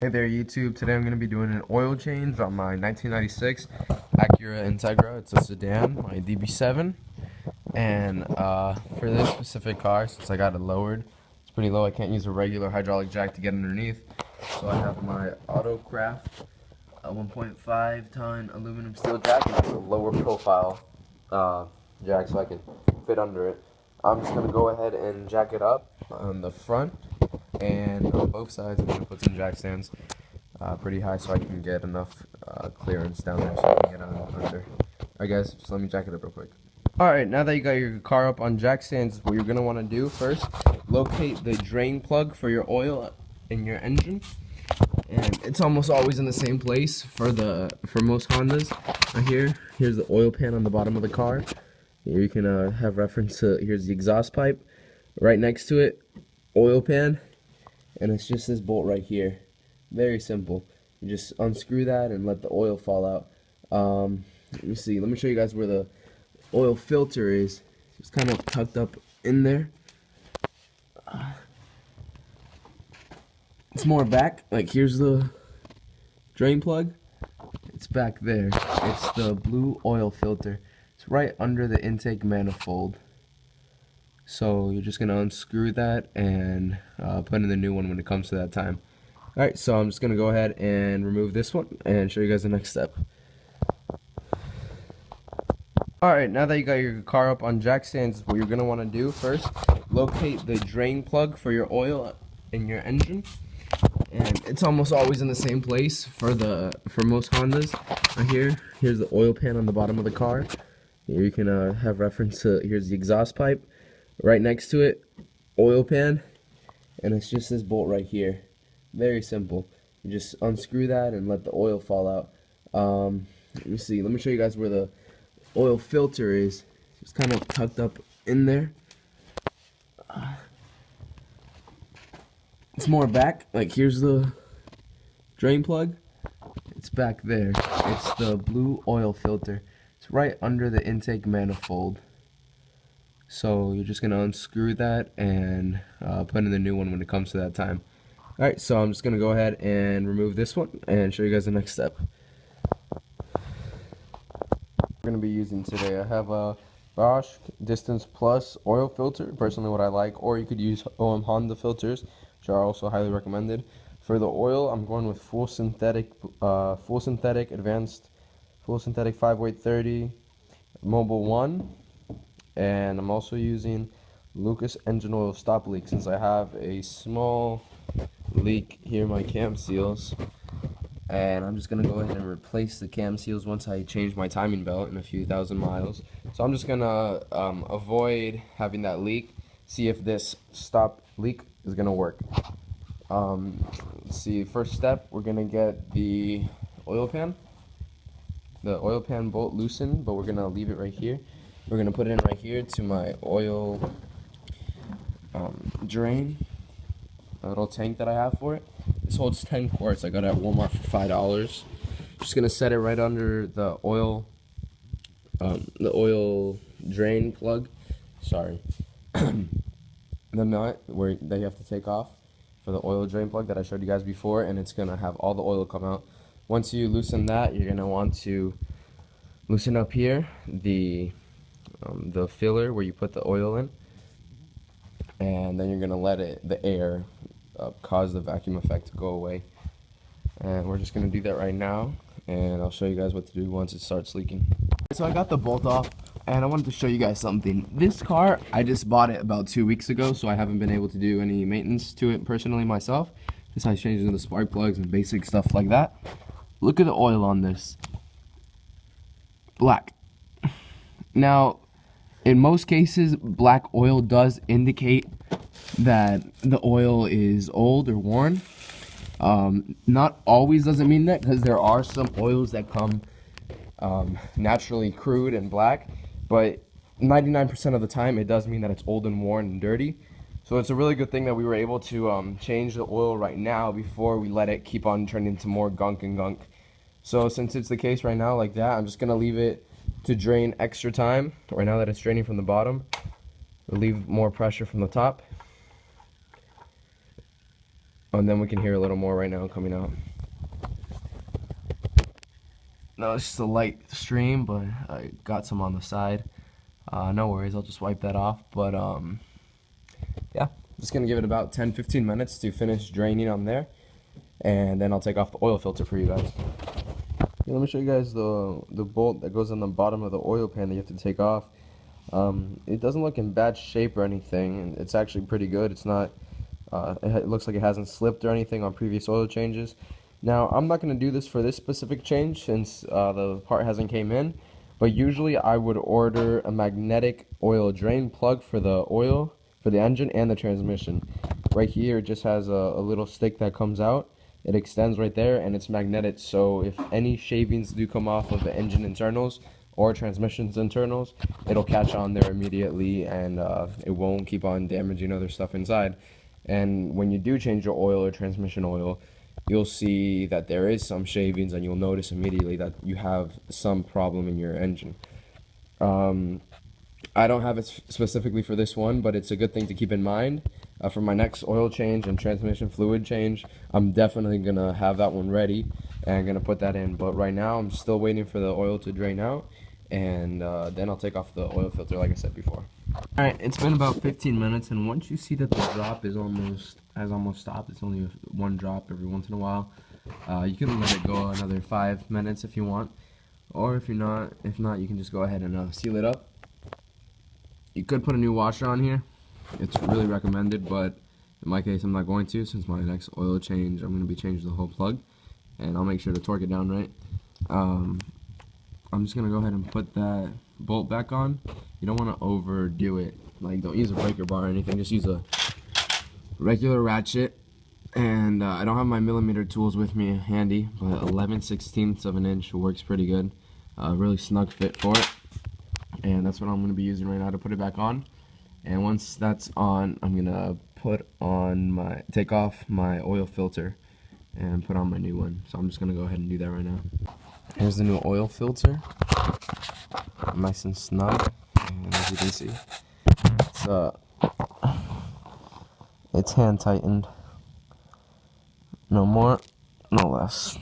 Hey there YouTube, today I'm going to be doing an oil change on my 1996 Acura Integra. It's a sedan, my b18, and for this specific car, since I got it lowered, it's pretty low, I can't use a regular hydraulic jack to get underneath, so I have my Autocraft 1.5 ton aluminum steel jack, and it's a lower profile jack so I can fit under it. I'm just going to go ahead and jack it up on the front, and on both sides I'm going to put some jack stands pretty high so I can get enough clearance down there so I can get under. Alright guys, just let me jack it up real quick. Alright, now that you got your car up on jack stands, what you're going to want to do first, locate the drain plug for your oil in your engine. And it's almost always in the same place for most Hondas. Here's the oil pan on the bottom of the car. Here you can have reference to, here's the exhaust pipe. Right next to it, oil pan. And it's just this bolt right here. Very simple. You just unscrew that and let the oil fall out. Let me see. Let me show you guys where the oil filter is. It's kind of tucked up in there. It's more back. Like here's the drain plug. It's back there. It's the blue oil filter. It's right under the intake manifold. So you're just gonna unscrew that and put in the new one when it comes to that time. Alright, so I'm just going to go ahead and remove this one and show you guys the next step. Alright, now that you got your car up on jack stands, what you're going to want to do first, locate the drain plug for your oil in your engine. And it's almost always in the same place for most Hondas. Here's the oil pan on the bottom of the car. Here you can have reference to, here's the exhaust pipe. Right next to it, oil pan. And it's just this bolt right here. Very simple. You just unscrew that and let the oil fall out. Let me see. Let me show you guys where the oil filter is. It's kind of tucked up in there. It's more back. Like here's the drain plug. It's back there. It's the blue oil filter. It's right under the intake manifold. So you're just gonna unscrew that and put in the new one when it comes to that time. Alright, so I'm just going to go ahead and remove this one and show you guys the next step. We're going to be using today, I have a Bosch Distance Plus oil filter, personally what I like, or you could use Honda filters, which are also highly recommended. For the oil, I'm going with full synthetic advanced, full synthetic 5-weight 30, Mobile 1, and I'm also using Lucas engine oil stop leak since I have a small leak here in my cam seals, and I'm just gonna go ahead and replace the cam seals once I change my timing belt in a few thousand miles. So I'm just gonna avoid having that leak, see if this stop leak is gonna work. Let's see, first step, we're gonna get the oil pan bolt loosened, but we're gonna leave it right here. We're gonna put it in right here to my oil drain, a little tank that I have for it. This holds 10 quarts. I got it at Walmart for $5. Just gonna set it right under the oil drain plug. Sorry, the nut that you have to take off for the oil drain plug that I showed you guys before, and it's gonna have all the oil come out. Once you loosen that, you're gonna want to loosen up here the filler where you put the oil in, and then you're gonna let the air cause the vacuum effect to go away. And we're just gonna do that right now, and I'll show you guys what to do once it starts leaking. So I got the bolt off, and I wanted to show you guys something. This car, I just bought it about 2 weeks ago, so I haven't been able to do any maintenance to it personally myself, besides changing the spark plugs and basic stuff like that. Look at the oil on this. Black. Now, in most cases, black oil does indicate that the oil is old or worn. Not always doesn't mean that, because there are some oils that come naturally crude and black, but 99% of the time it does mean that it's old and worn and dirty. So it's a really good thing that we were able to change the oil right now before we let it keep on turning into more gunk and gunk. So since it's the case right now like that, I'm just gonna leave it to drain extra time. Right now that it's draining from the bottom, relieve more pressure from the top. And then we can hear a little more right now coming out. No, it's just a light stream, but I got some on the side. No worries, I'll just wipe that off. But yeah, just gonna give it about 10-15 minutes to finish draining on there, and then I'll take off the oil filter for you guys. Here, let me show you guys the bolt that goes on the bottom of the oil pan that you have to take off. It doesn't look in bad shape or anything, and it's actually pretty good. It's not. It looks like it hasn't slipped or anything on previous oil changes. Now, I'm not going to do this for this specific change since the part hasn't came in, but usually I would order a magnetic oil drain plug for the oil, for the engine and the transmission. Right here it just has a little stick that comes out. It extends right there and it's magnetic, so if any shavings do come off of the engine internals or transmission's internals, it'll catch on there immediately and it won't keep on damaging other stuff inside. And when you do change your oil or transmission oil, you'll see that there is some shavings and you'll notice immediately that you have some problem in your engine. I don't have it specifically for this one, but it's a good thing to keep in mind. For my next oil change and transmission fluid change, I'm definitely going to have that one ready and going to put that in. But right now, I'm still waiting for the oil to drain out, and then I'll take off the oil filter like I said before. Alright, it's been about 15 minutes, and once you see that the drop is almost stopped, it's only one drop every once in a while, you can let it go another 5 minutes if you want, or if not, you can just go ahead and seal it up. You could put a new washer on here. It's really recommended, but in my case I'm not going to, since my next oil change I'm going to be changing the whole plug, and I'll make sure to torque it down right. I'm just going to go ahead and put that bolt back on. You don't want to overdo it, like don't use a breaker bar or anything, just use a regular ratchet. And I don't have my millimeter tools with me handy, but 11/16 of an inch works pretty good. Really snug fit for it, and that's what I'm going to be using right now to put it back on. And once that's on, I'm gonna take off my oil filter and put on my new one. So I'm just gonna go ahead and do that right now. Here's the new oil filter, nice and snug, and as you can see, it's hand tightened, no more, no less.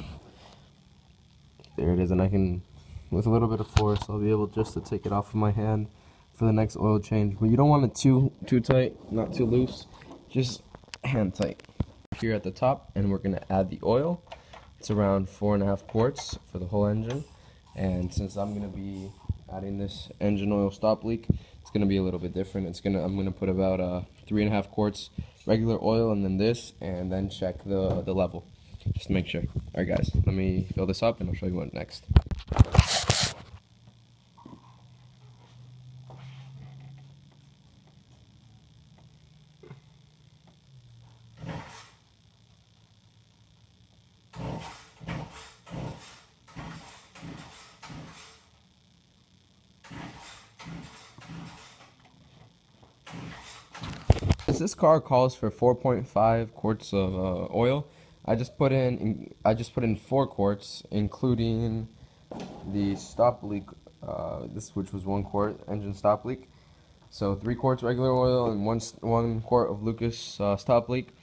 There it is, and I can, with a little bit of force, I'll be able just to take it off of my hand for the next oil change. But you don't want it too tight, not too loose, just hand tight. Here at the top, and we're gonna add the oil. It's around 4.5 quarts for the whole engine, and since I'm gonna be adding this engine oil stop leak, it's gonna be a little bit different. I'm gonna put about 3.5 quarts regular oil, and then this, and then check the level, just to make sure. All right, guys, let me fill this up, and I'll show you what next. This car calls for 4.5 quarts of oil. I just put in 4 quarts, including the stop leak. Which was 1 quart engine stop leak. So 3 quarts regular oil and 1 quart of Lucas stop leak.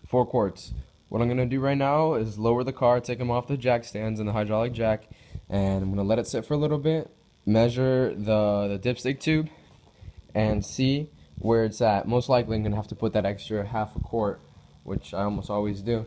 4 quarts. What I'm gonna do right now is lower the car, take them off the jack stands and the hydraulic jack, and I'm gonna let it sit for a little bit, measure the dipstick tube, and see where it's at. Most likely I'm gonna have to put that extra half a quart, which I almost always do,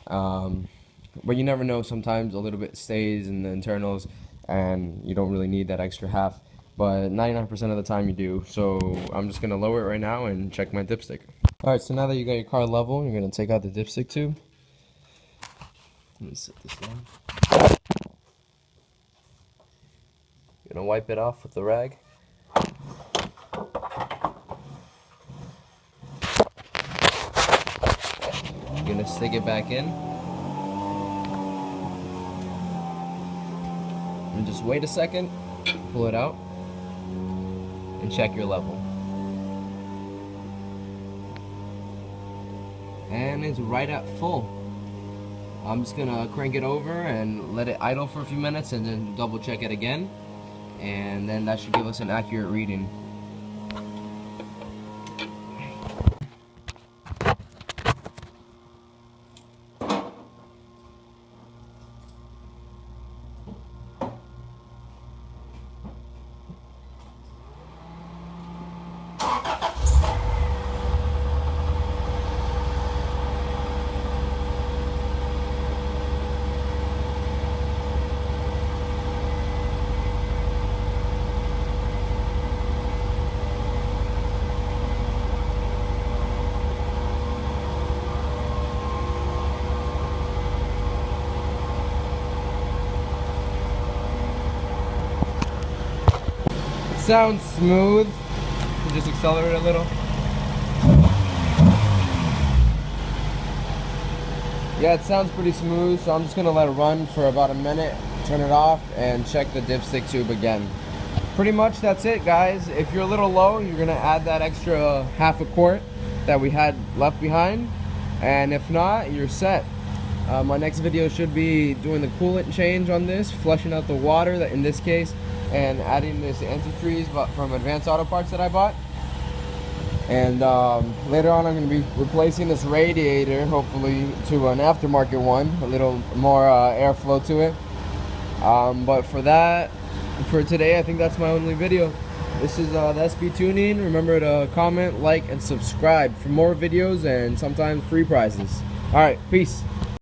but you never know. Sometimes a little bit stays in the internals and you don't really need that extra half, but 99% of the time you do. So I'm just gonna lower it right now and check my dipstick. Alright, so now that you got your car level, you're gonna take out the dipstick tube. Let me set this down. You're gonna wipe it off with the rag. You're gonna stick it back in and just wait a second, pull it out, and check your level. And it's right at full. I'm just gonna crank it over and let it idle for a few minutes and then double check it again, and then that should give us an accurate reading. sounds smooth. Just accelerate a little. Yeah, it sounds pretty smooth, so I'm just gonna let it run for about a minute, turn it off, and check the dipstick tube again. Pretty much that's it, guys. If you're a little low, you're gonna add that extra half a quart that we had left behind, and if not, you're set. My next video should be doing the coolant change on this, flushing out the water that in this case, and adding this antifreeze from Advanced Auto Parts that I bought. And later on I'm going to be replacing this radiator, hopefully to an aftermarket one, a little more airflow to it. But for today, I think that's my only video. This is the SB Tuning. Remember to comment, like, and subscribe for more videos and sometimes free prizes. Alright, peace.